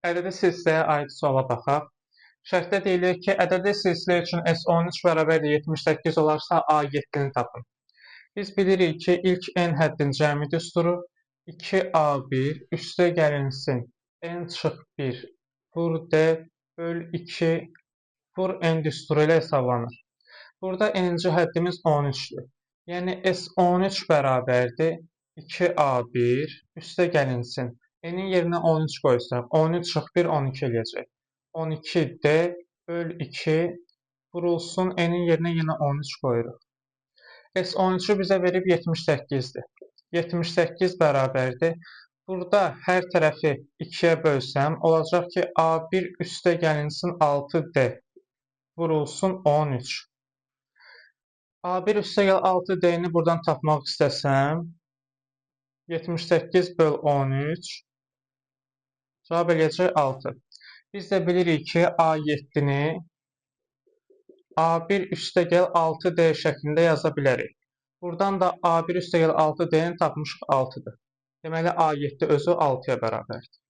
Ədədi silsiləyə aid suala baxaq. Şərtdə deyilir ki, ədədi silsilə üçün S13 bərabərdir 78 olarsa A7-ni tapın. Biz bilirik ki, ilk n həddin cəmi düsturu 2A1 üstə gəlinsin n çıx 1 vur d böl 2 vur n düsturu ilə hesablanır. Burada n-ci həddimiz 13-dür. Yəni S13 bərabərdir 2A1 üstə gəlinsin. N-in yerinə 13 qoysaq, 13 çıx 1 12 eləyəcək. 12D böl 2 vurulsun N-in yerinə yenə 13 qoyuruq. S13-ü bizə verib 78-dir. 78 bərabərdir. Burada hər tərəfi 2-yə bölsəm, olacaq ki, A1 üstə gəlinsin 6D vurulsun 13. A1 üstə gəl 6D-ni buradan tapmaq istəsəm, 78 böl 13 cavab eləyəcək 6. Biz də bilirik ki, A7-ni A1 üstə gəl 6D şəklində yaza bilərik. Buradan da A1 üstə gəl 6D-ni tapmışıq 6-dır. Deməli, A7 özü 6-ya bərabərdir.